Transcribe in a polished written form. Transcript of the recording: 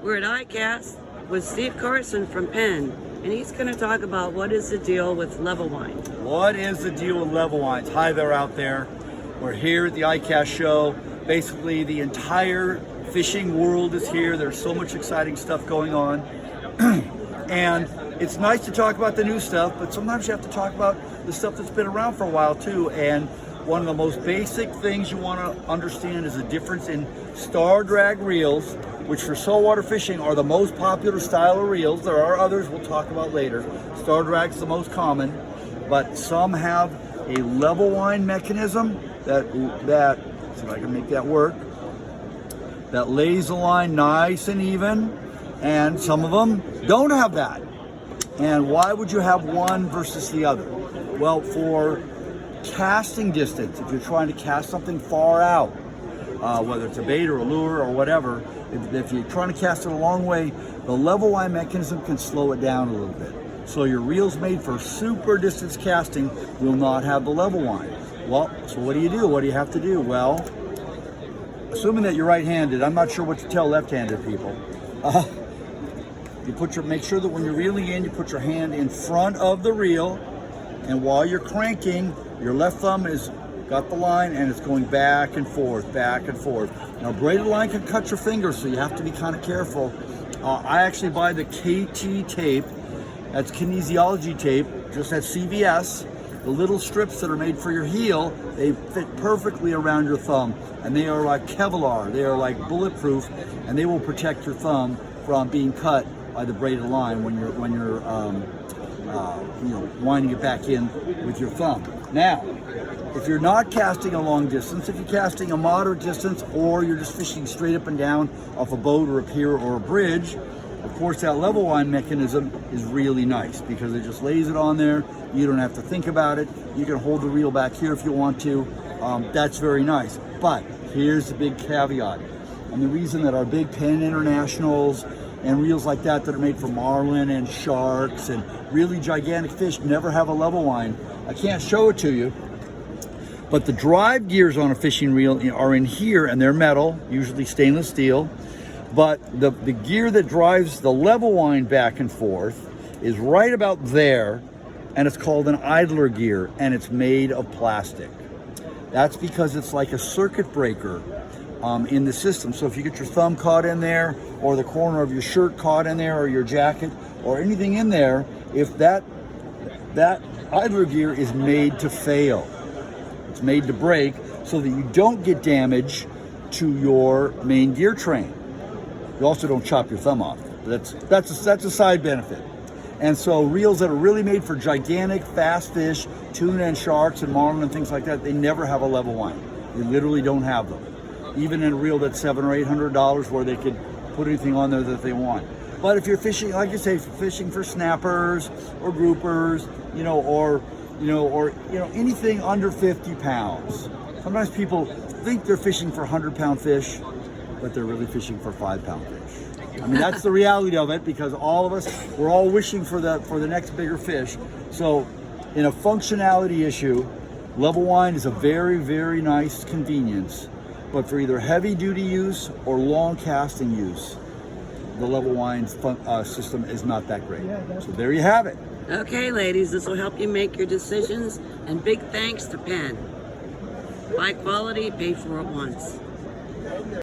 We're at ICAST with Steve Carson from Penn, and he's going to talk about what is the deal with level wine. What is the deal with level wines? Hi there out there. We're here at the ICAST show. Basically, the entire fishing world is here. There's so much exciting stuff going on. And it's nice to talk about the new stuff, but sometimes you have to talk about the stuff that's been around for a while too. And one of the most basic things you want to understand is the difference in star drag reels, which for saltwater fishing are the most popular style of reels. There are others we'll talk about later. Star drag's the most common, but some have a level wind mechanism that see if I can make that work, that lays the line nice and even, and some of them don't have that. And why would you have one versus the other? Well, for casting distance, if you're trying to cast something far out, whether it's a bait or a lure or whatever, if you're trying to cast it a long way, the level line mechanism can slow it down a little bit. So your reels made for super distance casting will not have the level line. Well, so what do you do? What do you have to do? Well, assuming that you're right-handed, I'm not sure what to tell left-handed people. Make sure that when you're reeling in, you put your hand in front of the reel, and while you're cranking, your left thumb is got the line and it's going back and forth, back and forth. Now, braided line can cut your fingers, so you have to be kind of careful. I actually buy the KT tape. That's kinesiology tape, just at CVS. The little strips that are made for your heel, they fit perfectly around your thumb, and they are like Kevlar. They are like bulletproof, and they will protect your thumb from being cut by the braided line when you're winding it back in with your thumb. Now, if you're not casting a long distance, if you're casting a moderate distance, or you're just fishing straight up and down off a boat or a pier or a bridge, of course that level line mechanism is really nice because it just lays it on there. You don't have to think about it. You can hold the reel back here if you want to. That's very nice. But here's the big caveat. And the reason that our big Penn Internationals and reels like that are made for marlin and sharks and really gigantic fish never have a level line. I can't show it to you, but the drive gears on a fishing reel are in here, and they're metal, usually stainless steel. But the gear that drives the level line back and forth is right about there, and it's called an idler gear, and it's made of plastic. That's because it's like a circuit breaker in the system. So if you get your thumb caught in there, or the corner of your shirt caught in there, or your jacket, or anything in there, if that idler gear is made to fail. It's made to break so that you don't get damage to your main gear train. You also don't chop your thumb off. That's a side benefit. And so reels that are really made for gigantic, fast fish, tuna and sharks and marlin and things like that, they never have a level line. They literally don't have them. Even in a reel that's $700 or $800 where they could put anything on there that they want. But if you're fishing, like you say, fishing for snappers or groupers, or anything under 50 pounds. Sometimes people think they're fishing for 100-pound fish, but they're really fishing for 5-pound fish. I mean, that's the reality of it, because all of us, we're all wishing for the next bigger fish. So in a functionality issue, level wind is a very, very nice convenience. But for either heavy duty use or long casting use, the level wind system is not that great. So there you have it. Okay, ladies, this will help you make your decisions, and big thanks to Penn. Buy quality, pay for it once.